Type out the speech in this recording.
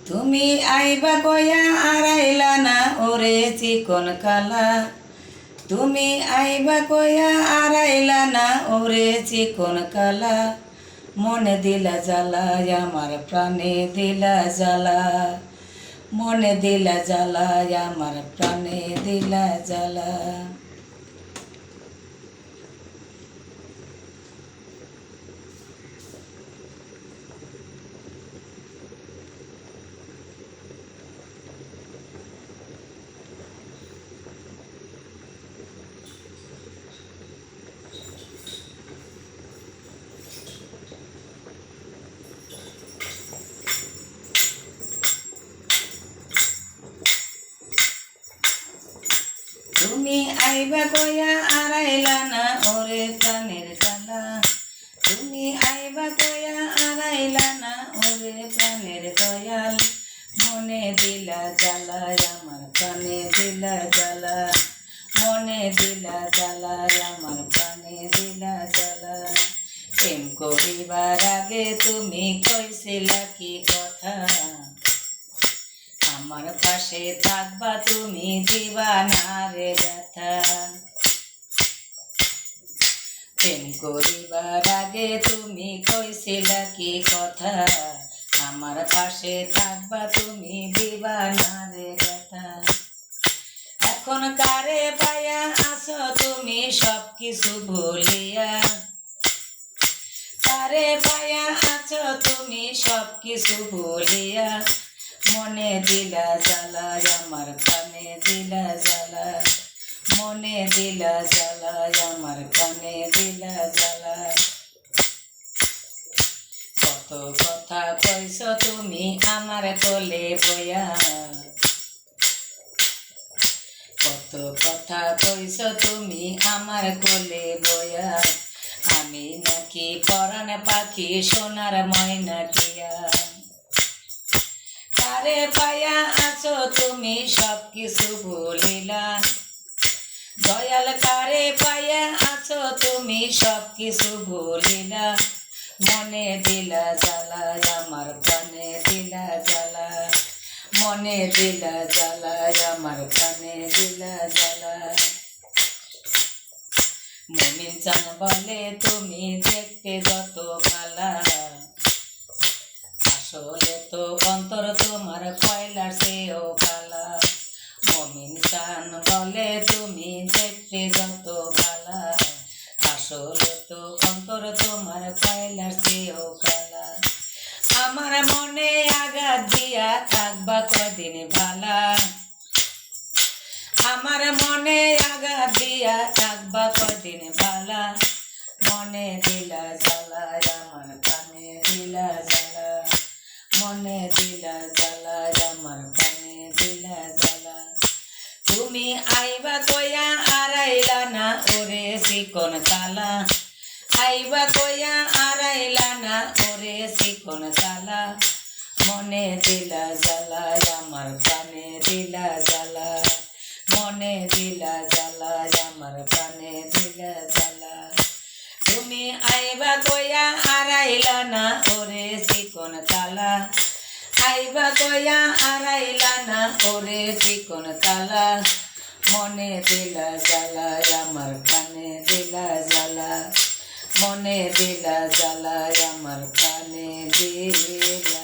তুমি আইবা কয়া আর আইলা না ওরে চিকন কালা। তুমি আইবা কয়া আর আইলা না ওরে চিকন কালা। মনে দিলা জ্বালা আমার প্রাণে দিলা জ্বালা। মনে দিলা জ্বালা আমার প্রাণে দিলা জ্বালা। তুমি আইবা কয়া আর আইলা না ওরে প্রাণের জ্বালা। তুমি আইবা কয়া আর আইলা না ওরে প্রাণের দয়াল। মনে দিলা জ্বালা আমার প্রাণে দিলা জ্বালা। মনে দিলা জ্বালা আমার প্রাণে দিলা জ্বালা। প্রেম করিবার আগে তুমি কইছিলা কি কথা, আমার পাশে থাকবা তুমি দিবা না রে ব্যথা। প্রেম করিবার আগে তুমি কইছিলা কি কথা, আমার পাশে থাকবা তুমি দিবা না রে ব্যথা। এখন কারে পায়া আছো তুমি সব কিছু ভুলিয়া। কারে পায়া আছো তুমি সব কিছু ভুলিয়া। মনে দিলা জ্বালা আমার প্রাণে দিলা জ্বালা। মনে দিলা জ্বালা আমার প্রাণে দিলা জ্বালা। কত কথা কইছ তুমি আমার কোলে বয়া। কত কথা কইছ তুমি আমার কোলে বয়া। আমি নাকি পরাণ পাখি সোনার ময়না টিয়া। কারে পায়া আছো তুমি সব কিছু ভুলিলা। দয়াল কারে পায়া আছো তুমি সব কিছু ভুলিলা। মনে দিলা জ্বালা আমার প্রাণে দিলা জ্বালা। মনে দিলা জ্বালা আমার প্রাণে দিলা জ্বালা। মমিন চান বলে তুমি দেখতে যত ভালা, আসলে তো অন্তর তোমার কয়লার চেয়েও কালা। মমিন চান বলে তুমি দেখতে যত ভালা, আসলে তো অন্তর তোমার কয়লার চেয়েও কালা। আমার মনে আঘাত দিয়া থাকবা কদিন ভালা। আমার মনে আঘাত দিয়া থাকবা কদিন ভালা। মনে দিলা জ্বালা আমার প্রাণে দিলা জ্বালা। মনে দিলা জ্বালা আমার প্রাণে দিলা জ্বালা। তুমি আইবা কয়া আর আইলা না ওরে চিকন কালা। আইবা কয়া আর আইলা না ওরে চিকন কালা। মনে দিলা জ্বালা আমার প্রাণে দিলা জ্বালা। মনে দিলা জ্বালা আমার প্রাণে দিলা জ্বালা। তুমি আইবা কয়া আর আইলা না ওরে চিকন কালা। আইবা কয়া আর আইলা না ওরে চিকন কালা। মনে দিলা জ্বালা আমার প্রাণে দিলা জ্বালা। মনে দিলা জ্বালা আমার প্রাণে দিলা।